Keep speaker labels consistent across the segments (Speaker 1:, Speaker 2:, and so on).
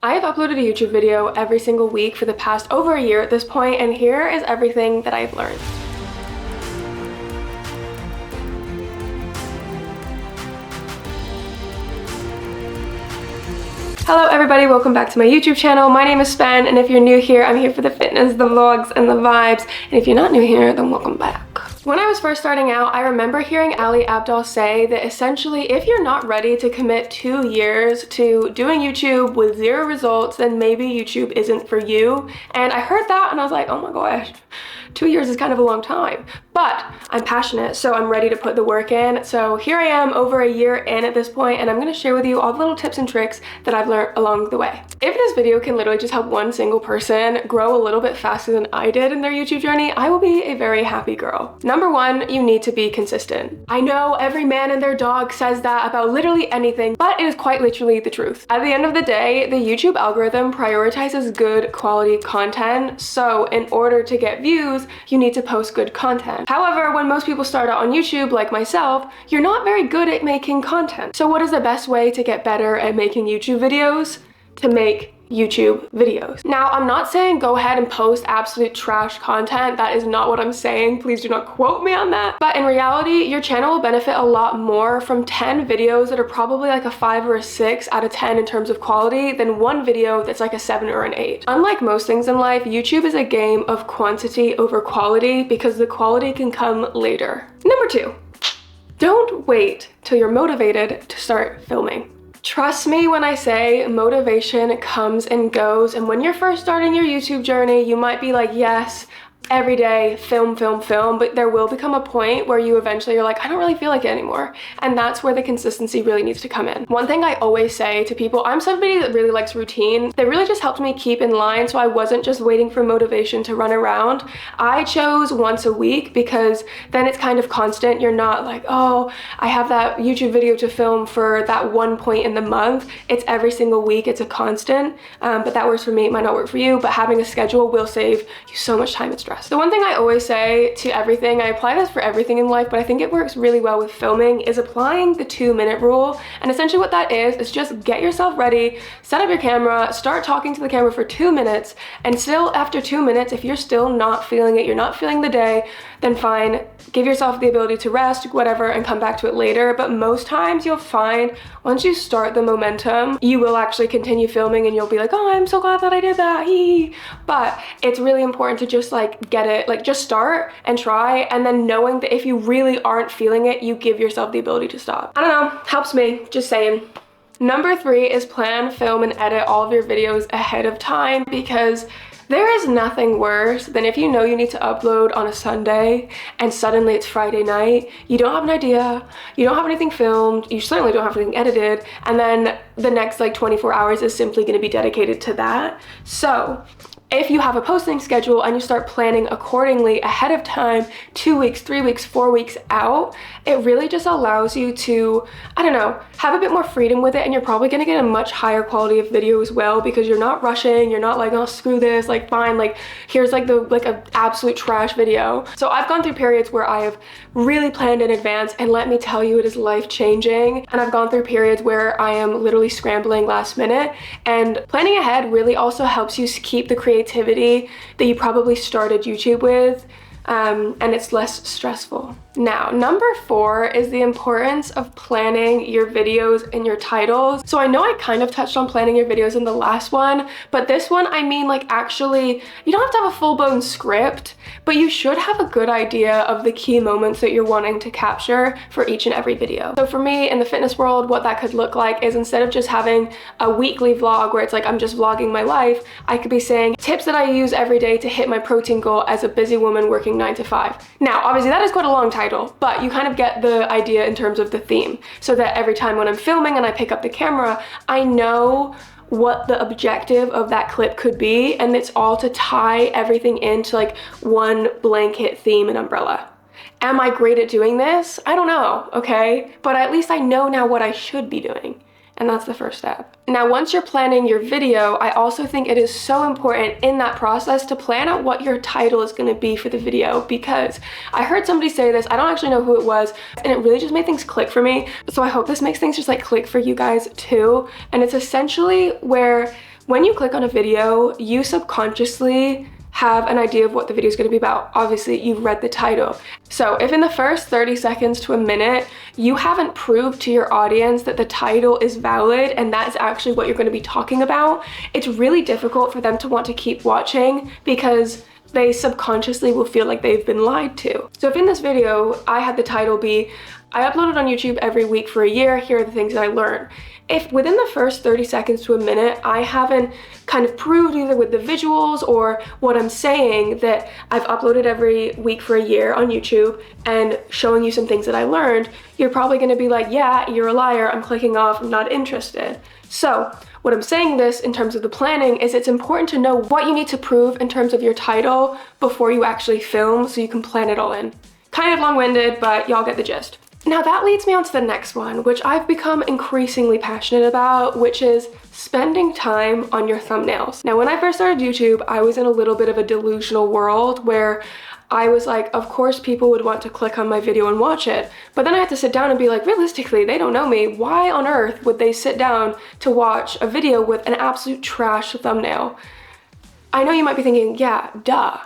Speaker 1: I have uploaded a YouTube video every single week for the past over a year at this point, and here is everything that I've learned. Hello everybody, welcome back to my YouTube channel. My name is Spen, and if you're new here, I'm here for the fitness, the vlogs, and the vibes. And if you're not new here, then welcome back. When I was first starting out, I remember hearing Ali Abdaal say that essentially if you're not ready to commit 2 years to doing YouTube with 0 results, then maybe YouTube isn't for you. And I heard that and I was like, oh my gosh, 2 years is kind of a long time. But I'm passionate, so I'm ready to put the work in. So here I am over a year in at this point, and I'm gonna share with you all the little tips and tricks that I've learned along the way. If this video can literally just help one single person grow a little bit faster than I did in their YouTube journey, I will be a very happy girl. Number 1, you need to be consistent. I know every man and their dog says that about literally anything, but it is quite literally the truth. At the end of the day, the YouTube algorithm prioritizes good quality content, so in order to get views, you need to post good content. However, when most people start out on YouTube, like myself, you're not very good at making content. So what is the best way to get better at making YouTube videos? To make YouTube videos. Now, I'm not saying go ahead and post absolute trash content. That is not what I'm saying. Please do not quote me on that. But in reality, your channel will benefit a lot more from 10 videos that are probably like a 5 or a 6 out of 10 in terms of quality than one video that's like a 7 or an 8. Unlike most things in life, YouTube is a game of quantity over quality because the quality can come later. Number 2, don't wait till you're motivated to start filming. Trust me when I say motivation comes and goes, and when you're first starting your YouTube journey, you might be like, yes, every day, film, but there will become a point where you eventually are like, I don't really feel like it anymore. And that's where the consistency really needs to come in. One thing I always say to people, I'm somebody that really likes routine. That really just helped me keep in line, so I wasn't just waiting for motivation to run around. I chose once a week because then it's kind of constant. You're not like, oh, I have that YouTube video to film for that one point in the month. It's every single week, it's a constant. But that works for me, it might not work for you, but having a schedule will save you so much time and stress. The one thing I always say to everything, I apply this for everything in life, but I think it works really well with filming, is applying the 2-minute rule. And essentially what that is just get yourself ready, set up your camera, start talking to the camera for 2 minutes, and still after 2 minutes, if you're still not feeling it, you're not feeling the day, then fine, give yourself the ability to rest, whatever, and come back to it later. But most times you'll find once you start the momentum, you will actually continue filming and you'll be like, oh, I'm so glad that I did that. But it's really important to just like get it, like just start and try, and then knowing that if you really aren't feeling it, you give yourself the ability to stop. I don't know, helps me, just saying. Number 3 is plan, film, and edit all of your videos ahead of time, because there is nothing worse than if you know you need to upload on a Sunday and suddenly it's Friday night, you don't have an idea, you don't have anything filmed, you certainly don't have anything edited, and then the next like 24 hours is simply going to be dedicated to that. So if you have a posting schedule and you start planning accordingly ahead of time, 2 weeks, 3 weeks, 4 weeks out, it really just allows you to, I don't know, have a bit more freedom with it, and you're probably gonna get a much higher quality of video as well because you're not rushing, you're not like, oh, screw this, like fine, like here's like an absolute trash video. So I've gone through periods where I have really planned in advance, and let me tell you, it is life-changing. And I've gone through periods where I am literally scrambling last minute, and planning ahead really also helps you keep the creativity that you probably started YouTube with, and it's less stressful. Now, number 4 is the importance of planning your videos and your titles. So I know I kind of touched on planning your videos in the last one, but this one, I mean, like actually, you don't have to have a full-blown script, but you should have a good idea of the key moments that you're wanting to capture for each and every video. So for me in the fitness world, what that could look like is instead of just having a weekly vlog where it's like I'm just vlogging my life, I could be saying tips that I use every day to hit my protein goal as a busy woman working 9 to 5. Now, obviously that is quite a long title, but you kind of get the idea in terms of the theme, so that every time when I'm filming and I pick up the camera, I know what the objective of that clip could be, and it's all to tie everything into like one blanket theme and umbrella. Am I great at doing this? I don't know, okay? But at least I know now what I should be doing. And that's the first step. Now, once you're planning your video, I also think it is so important in that process to plan out what your title is going to be for the video, because I heard somebody say this, I don't actually know who it was, and it really just made things click for me. So I hope this makes things just like click for you guys too. And it's essentially where When you click on a video, you subconsciously have an idea of what the video is going to be about. Obviously, you've read the title. So if in the first 30 seconds to a minute, you haven't proved to your audience that the title is valid and that is actually what you're going to be talking about, it's really difficult for them to want to keep watching because they subconsciously will feel like they've been lied to. So if in this video, I had the title be, I uploaded on YouTube every week for a year, here are the things that I learned. If within the first 30 seconds to a minute, I haven't kind of proved either with the visuals or what I'm saying that I've uploaded every week for a year on YouTube and showing you some things that I learned, you're probably gonna be like, yeah, you're a liar, I'm clicking off, I'm not interested. So what I'm saying this in terms of the planning is it's important to know what you need to prove in terms of your title before you actually film so you can plan it all in. Kind of long-winded, but y'all get the gist. Now that leads me on to the next one, which I've become increasingly passionate about, which is spending time on your thumbnails. Now, when I first started YouTube, I was in a little bit of a delusional world where I was like, of course people would want to click on my video and watch it. But then I had to sit down and be like, realistically, they don't know me. Why on earth would they sit down to watch a video with an absolute trash thumbnail? I know you might be thinking, yeah, duh.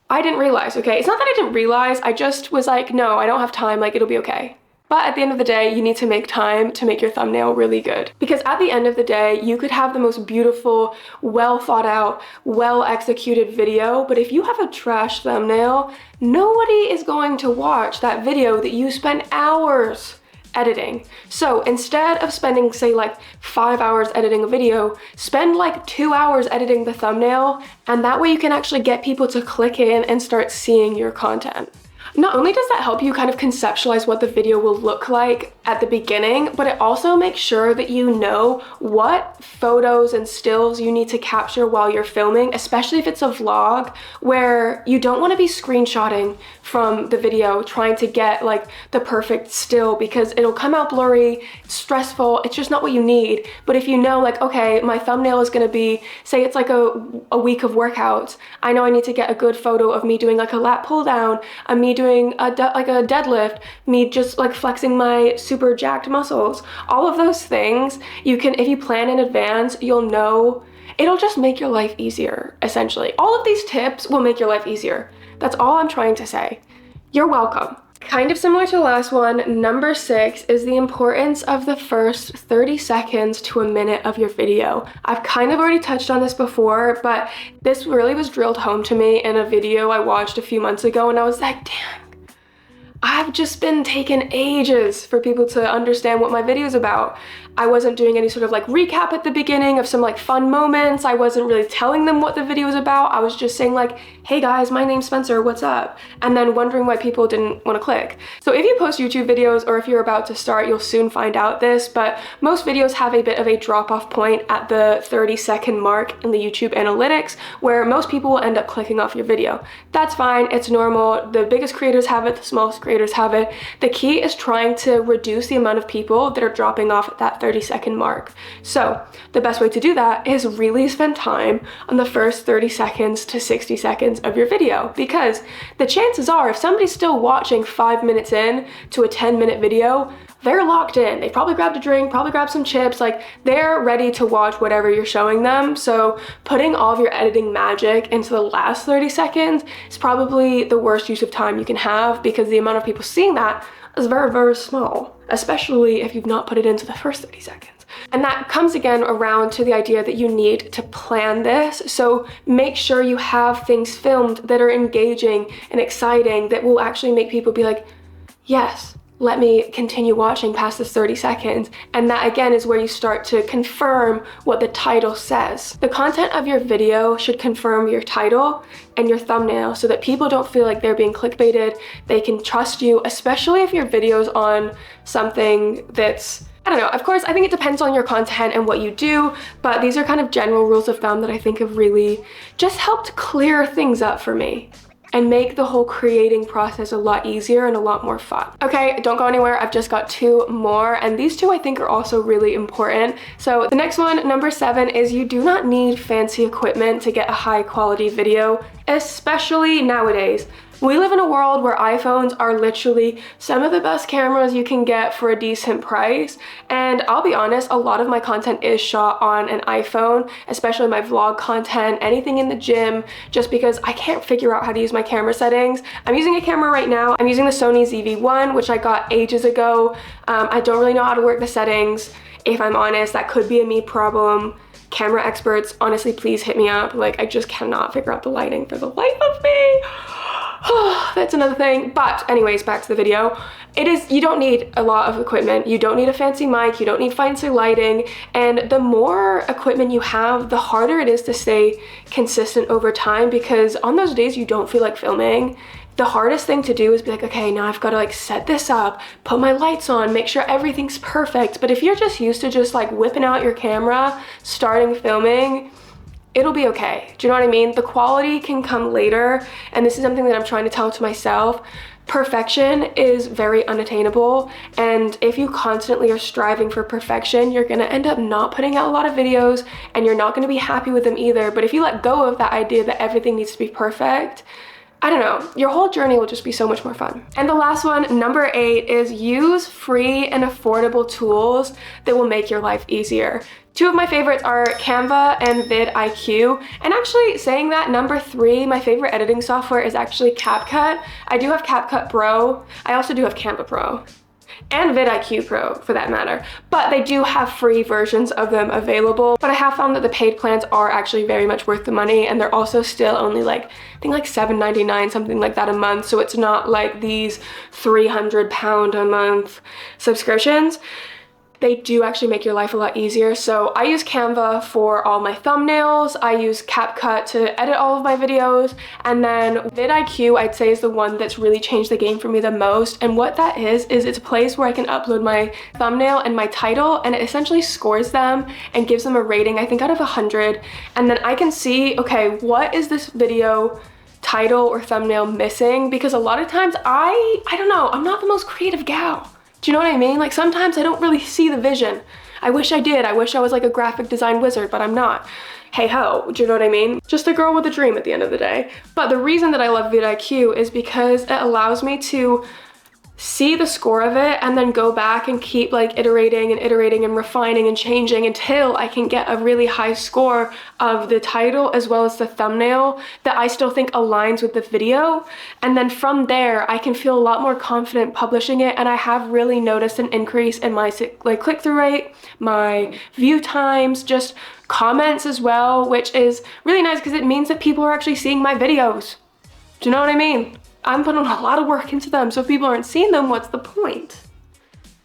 Speaker 1: I didn't realize, okay? It's not that I didn't realize, I just was like, no, I don't have time, like it'll be okay. But at the end of the day, you need to make time to make your thumbnail really good. Because at the end of the day, you could have the most beautiful, well thought out, well executed video, but if you have a trash thumbnail, nobody is going to watch that video that you spent hours editing. So instead of spending, say, like 5 hours editing a video, spend like 2 hours editing the thumbnail, and that way you can actually get people to click in and start seeing your content. Not only does that help you kind of conceptualize what the video will look like at the beginning, but it also makes sure that you know what photos and stills you need to capture while you're filming, especially if it's a vlog where you don't want to be screenshotting from the video trying to get like the perfect still because it'll come out blurry, stressful, it's just not what you need. But if you know like, okay, my thumbnail is going to be, say it's like a week of workouts, I know I need to get a good photo of me doing like a lat pull down, me doing a deadlift, me just like flexing my super jacked muscles. All of those things, you can, if you plan in advance, you'll know, it'll just make your life easier, essentially. All of these tips will make your life easier. That's all I'm trying to say. You're welcome. Kind of similar to the last one, number 6 is the importance of the first 30 seconds to a minute of your video. I've kind of already touched on this before, but this really was drilled home to me in a video I watched a few months ago, and I was like, damn, I've just been taking ages for people to understand what my video is about. I wasn't doing any sort of like recap at the beginning of some like fun moments. I wasn't really telling them what the video was about. I was just saying like, hey guys, my name's Spencer, what's up? And then wondering why people didn't want to click. So if you post YouTube videos or if you're about to start, you'll soon find out this, but most videos have a bit of a drop-off point at the 30-second mark in the YouTube analytics where most people will end up clicking off your video. That's fine, it's normal. The biggest creators have it, the smallest creators have it. The key is trying to reduce the amount of people that are dropping off at that 30-second mark. So the best way to do that is really spend time on the first 30 seconds to 60 seconds of your video, because the chances are if somebody's still watching 5 minutes in to a 10-minute video, they're locked in. They probably grabbed a drink, probably grabbed some chips, like they're ready to watch whatever you're showing them. So putting all of your editing magic into the last 30 seconds is probably the worst use of time you can have, because the amount of people seeing that is very, very small, especially if you've not put it into the first 30 seconds. And that comes again around to the idea that you need to plan this. So make sure you have things filmed that are engaging and exciting, that will actually make people be like, yes, let me continue watching past this 30 seconds. And that again is where you start to confirm what the title says. The content of your video should confirm your title and your thumbnail so that people don't feel like they're being clickbaited. They can trust you, especially if your video's on something that's, I don't know, of course, I think it depends on your content and what you do, but these are kind of general rules of thumb that I think have really just helped clear things up for me and make the whole creating process a lot easier and a lot more fun. Okay, don't go anywhere. I've just got 2 more, and these 2 I think are also really important. So the next one, number 7, is you do not need fancy equipment to get a high quality video especially nowadays. We live in a world where iPhones are literally some of the best cameras you can get for a decent price. And I'll be honest, a lot of my content is shot on an iPhone, especially my vlog content, anything in the gym, just because I can't figure out how to use my camera settings. I'm using a camera right now. I'm using the Sony ZV-1, which I got ages ago. I don't really know how to work the settings. If I'm honest, that could be a me problem. Camera experts, honestly, please hit me up. Like, I just cannot figure out the lighting for the life of me. That's another thing. But anyways, back to the video. You don't need a lot of equipment. You don't need a fancy mic. You don't need fancy lighting. And the more equipment you have, the harder it is to stay consistent over time, because on those days you don't feel like filming, the hardest thing to do is be like, okay, now I've got to like set this up, put my lights on, make sure everything's perfect. But if you're just used to just like whipping out your camera, starting filming, it'll be okay. Do you know what I mean? The quality can come later. And this is something that I'm trying to tell to myself. Perfection is very unattainable. And if you constantly are striving for perfection, you're gonna end up not putting out a lot of videos, and you're not gonna be happy with them either. But if you let go of that idea that everything needs to be perfect, I don't know, your whole journey will just be so much more fun. And the last one, number 8, is use free and affordable tools that will make your life easier. 2 of my favorites are Canva and vidIQ. And actually saying that, number 3, my favorite editing software is actually CapCut. I do have CapCut Pro. I also do have Canva Pro. And vidIQ Pro for that matter, but they do have free versions of them available. But I have found that the paid plans are actually very much worth the money, and they're also still only like, I think like $7.99, something like that a month. So it's not like these £300 a month subscriptions. They do actually make your life a lot easier. So I use Canva for all my thumbnails. I use CapCut to edit all of my videos. And then vidIQ, I'd say, is the one that's really changed the game for me the most. And what that is it's a place where I can upload my thumbnail and my title, and it essentially scores them and gives them a rating, I think out of 100. And then I can see, okay, what is this video title or thumbnail missing? Because a lot of times I don't know, I'm not the most creative gal. Do you know what I mean? Like, sometimes I don't really see the vision. I wish I did. I wish I was like a graphic design wizard, but I'm not. Hey ho, do you know what I mean? Just a girl with a dream at the end of the day. But the reason that I love vidIQ is because it allows me to see the score of it and then go back and keep like iterating and refining and changing until I can get a really high score of the title as well as the thumbnail that I still think aligns with the video. And then from there, I can feel a lot more confident publishing it. And I have really noticed an increase in my like click-through rate, my view times, just comments as well, which is really nice because it means that people are actually seeing my videos. Do you know what I mean? I'm putting a lot of work into them, so if people aren't seeing them, what's the point?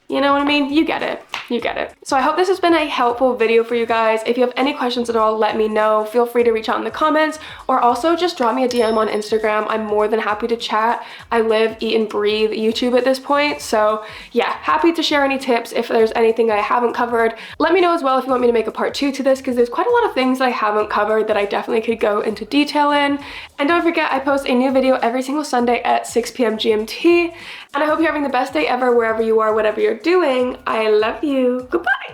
Speaker 1: You know what I mean? You get it. You get it. So I hope this has been a helpful video for you guys. If you have any questions at all, let me know. Feel free to reach out in the comments, or also just drop me a DM on Instagram. I'm more than happy to chat. I live, eat, and breathe YouTube at this point. So yeah, happy to share any tips if there's anything I haven't covered. Let me know as well if you want me to make a part 2 to this, because there's quite a lot of things that I haven't covered that I definitely could go into detail in. And don't forget, I post a new video every single Sunday at 6 p.m. GMT. And I hope you're having the best day ever wherever you are, whatever you're doing. I love you. Goodbye.